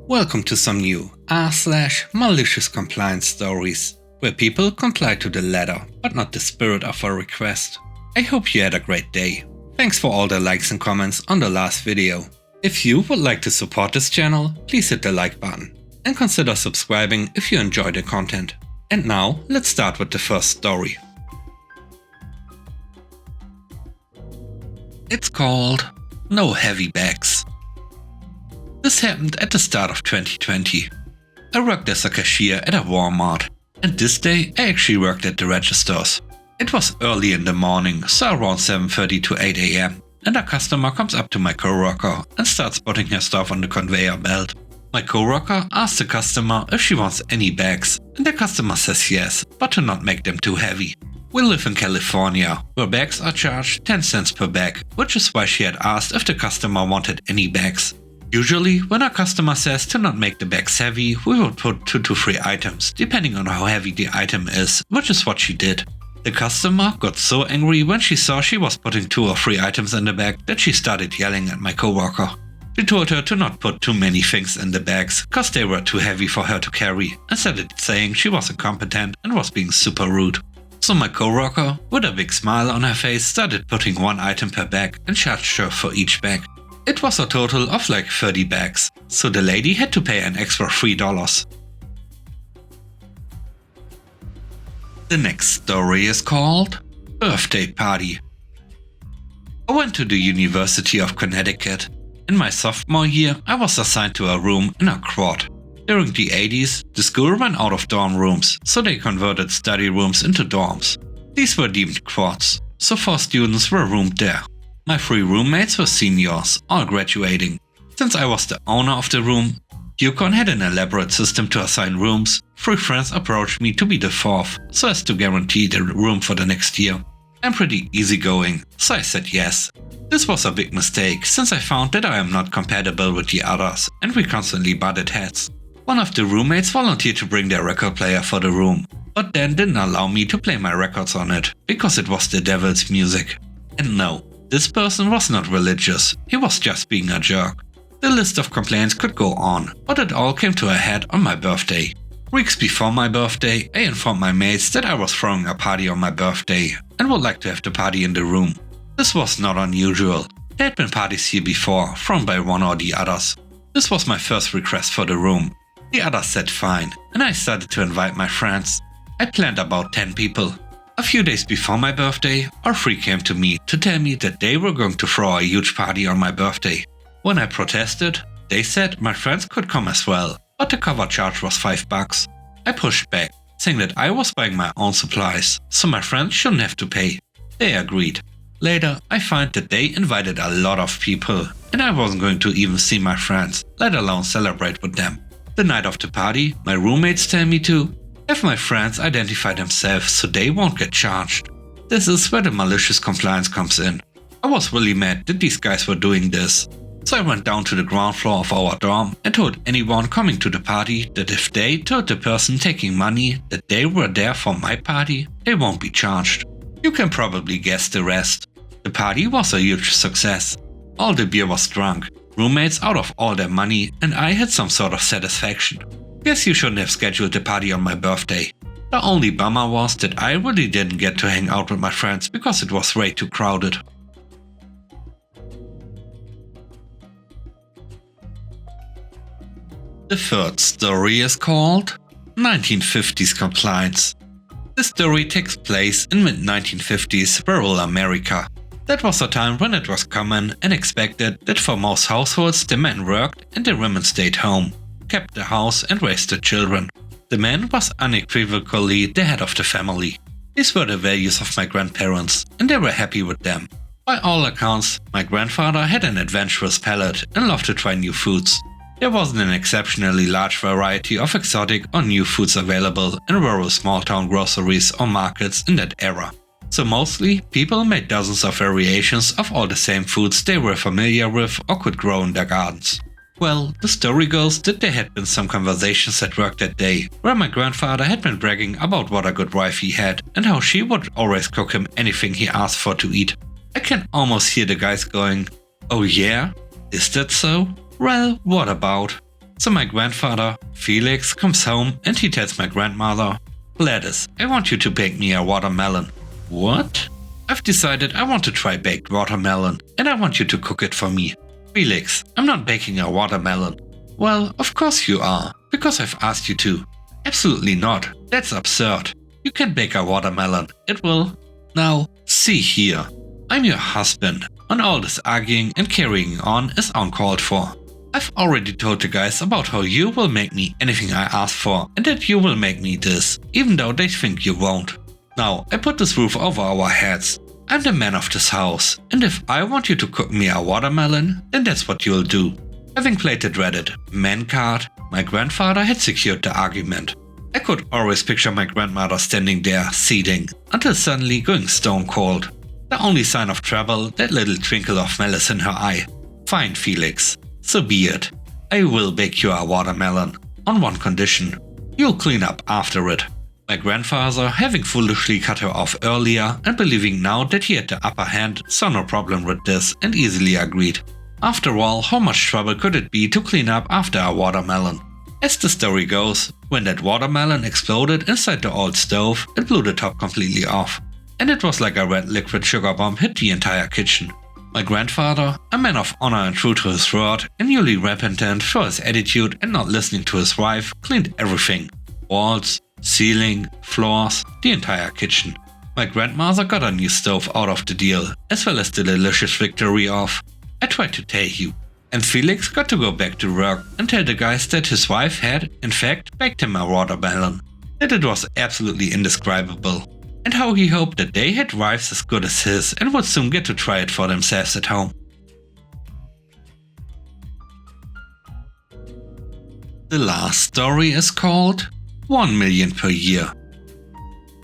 Welcome to some new r/malicious compliance stories, where people comply to the letter, but not the spirit of a request. I hope you had a great day. Thanks for all the likes and comments on the last video. If you would like to support this channel, please hit the like button and consider subscribing if you enjoy the content. And now, let's start with the first story. It's called No Heavy Bags. This happened at the start of 2020. I worked as a cashier at a Walmart, and this day I actually worked at the registers. It was early in the morning, so around 7:30 to 8 AM, and a customer comes up to my coworker and starts putting her stuff on the conveyor belt. My coworker asks the customer if she wants any bags, and the customer says yes, but to not make them too heavy. We live in California, where bags are charged 10 cents per bag, which is why she had asked if the customer wanted any bags. Usually, when a customer says to not make the bags heavy, we would put 2 to 3 items, depending on how heavy the item is, which is what she did. The customer got so angry when she saw she was putting 2 or 3 items in the bag that she started yelling at my coworker. She told her to not put too many things in the bags, cause they were too heavy for her to carry, and started saying she was incompetent and was being super rude. So my coworker, with a big smile on her face, started putting 1 item per bag and charged her for each bag. It was a total of like 30 bags, so the lady had to pay an extra $3. The next story is called Birthday Party. I went to the University of Connecticut. In my sophomore year, I was assigned to a room in a quad. During the 80s, the school ran out of dorm rooms, so they converted study rooms into dorms. These were deemed quads, so 4 students were roomed there. My 3 roommates were seniors, all graduating. Since I was the owner of the room, UConn had an elaborate system to assign rooms. 3 friends approached me to be the 4th, so as to guarantee the room for the next year. I'm pretty easygoing, so I said yes. This was a big mistake, since I found that I am not compatible with the others, and we constantly butted heads. One of the roommates volunteered to bring their record player for the room, but then didn't allow me to play my records on it, because it was the devil's music. And no, this person was not religious, he was just being a jerk. The list of complaints could go on, but it all came to a head on my birthday. Weeks before my birthday, I informed my mates that I was throwing a party on my birthday, and would like to have the party in the room. This was not unusual. There had been parties here before, thrown by one or the others. This was my first request for the room. The others said fine, and I started to invite my friends. I planned about 10 people. A few days before my birthday, all 3 came to me to tell me that they were going to throw a huge party on my birthday. When I protested, they said my friends could come as well, but the cover charge was $5. I pushed back, saying that I was buying my own supplies, so my friends shouldn't have to pay. They agreed. Later, I find that they invited a lot of people, and I wasn't going to even see my friends, let alone celebrate with them. The night of the party, my roommates tell me to have my friends identify themselves so they won't get charged. This is where the malicious compliance comes in. I was really mad that these guys were doing this. So I went down to the ground floor of our dorm and told anyone coming to the party that if they told the person taking money that they were there for my party, they won't be charged. You can probably guess the rest. The party was a huge success. All the beer was drunk. Roommates out of all their money, and I had some sort of satisfaction. Guess you shouldn't have scheduled the party on my birthday. The only bummer was that I really didn't get to hang out with my friends because it was way too crowded. The third story is called 1950s Compliance. This story takes place in mid-1950s rural America. That was a time when it was common and expected that for most households the men worked and the women stayed home, kept the house and raised the children. The man was unequivocally the head of the family. These were the values of my grandparents, and they were happy with them. By all accounts, my grandfather had an adventurous palate and loved to try new foods. There wasn't an exceptionally large variety of exotic or new foods available in rural small-town groceries or markets in that era. So mostly, people made dozens of variations of all the same foods they were familiar with or could grow in their gardens. Well, the story goes that there had been some conversations at work that day, where my grandfather had been bragging about what a good wife he had and how she would always cook him anything he asked for to eat. I can almost hear the guys going, "Oh yeah? Is that so? Well, what about?" So my grandfather, Felix, comes home and he tells my grandmother, "Gladys, I want you to bake me a watermelon." "What?" "I've decided I want to try baked watermelon and I want you to cook it for me." "Felix, I'm not baking a watermelon." "Well, of course you are, because I've asked you to." "Absolutely not, that's absurd. You can bake a watermelon, it will." "Now, see here. I'm your husband, and all this arguing and carrying on is uncalled for. I've already told the guys about how you will make me anything I ask for and that you will make me this, even though they think you won't. Now, I put this roof over our heads. I'm the man of this house, and if I want you to cook me a watermelon, then that's what you'll do." Having played the dreaded man card, my grandfather had secured the argument. I could always picture my grandmother standing there, seething, until suddenly going stone cold. The only sign of trouble, that little twinkle of malice in her eye. "Fine, Felix. So be it. I will bake you a watermelon, on one condition. You'll clean up after it." My grandfather, having foolishly cut her off earlier and believing now that he had the upper hand, saw no problem with this and easily agreed. After all, how much trouble could it be to clean up after a watermelon? As the story goes, when that watermelon exploded inside the old stove, it blew the top completely off. And it was like a red liquid sugar bomb hit the entire kitchen. My grandfather, a man of honor and true to his word, and newly repentant for his attitude and not listening to his wife, cleaned everything. Walls, ceiling, floors, the entire kitchen. My grandmother got a new stove out of the deal, as well as the delicious victory of "I tried to tell you." And Felix got to go back to work and tell the guys that his wife had, in fact, baked him a watermelon. That it was absolutely indescribable. And how he hoped that they had wives as good as his and would soon get to try it for themselves at home. The last story is called 1 million per year.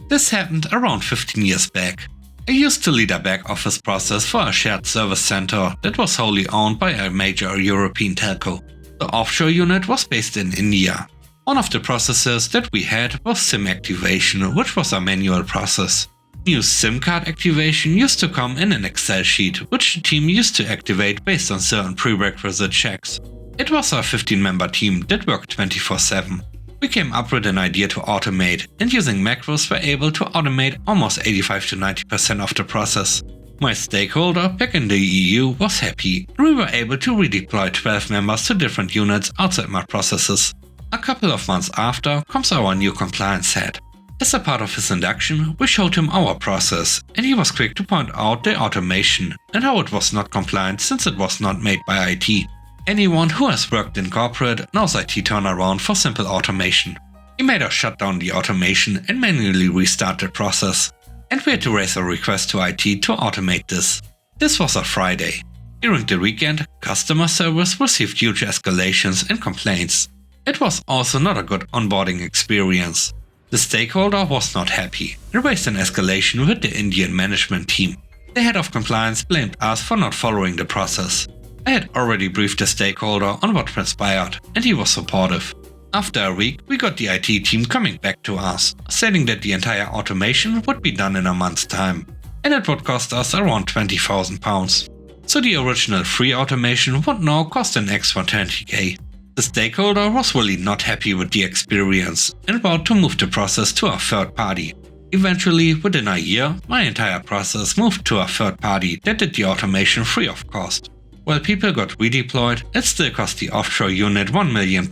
This happened around 15 years back. I used to lead a back office process for a shared service center that was wholly owned by a major European telco. The offshore unit was based in India. One of the processes that we had was SIM activation, which was a manual process. New SIM card activation used to come in an Excel sheet, which the team used to activate based on certain prerequisite checks. It was a 15-member team that worked 24/7. We came up with an idea to automate, and using macros were able to automate almost 85 to 90% of the process. My stakeholder back in the EU was happy, and we were able to redeploy 12 members to different units outside my processes. A couple of months after comes our new compliance head. As a part of his induction, we showed him our process, and he was quick to point out the automation and how it was not compliant since it was not made by IT. Anyone who has worked in corporate knows IT turnaround for simple automation. He made us shut down the automation and manually restart the process. And we had to raise a request to IT to automate this. This was a Friday. During the weekend, customer service received huge escalations and complaints. It was also not a good onboarding experience. The stakeholder was not happy and raised an escalation with the Indian management team. The head of compliance blamed us for not following the process. I had already briefed the stakeholder on what transpired, and he was supportive. After a week, we got the IT team coming back to us, stating that the entire automation would be done in a month's time, and it would cost us around £20,000. So the original free automation would now cost an extra 20k. The stakeholder was really not happy with the experience and vowed to move the process to a third party. Eventually, within a year, my entire process moved to a third party that did the automation free of cost. While people got redeployed, it still cost the offshore unit £1 million,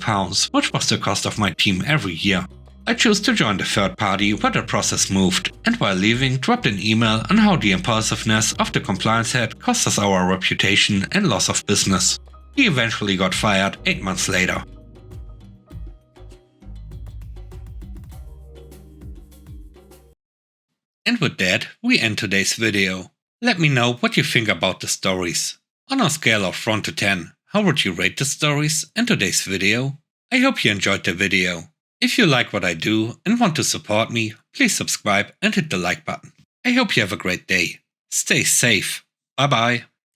which was the cost of my team every year. I chose to join the third party where the process moved, and while leaving dropped an email on how the impulsiveness of the compliance head cost us our reputation and loss of business. He eventually got fired 8 months later. And with that, we end today's video. Let me know what you think about the stories. On a scale of 1 to 10, how would you rate the stories and today's video? I hope you enjoyed the video. If you like what I do and want to support me, please subscribe and hit the like button. I hope you have a great day. Stay safe. Bye bye.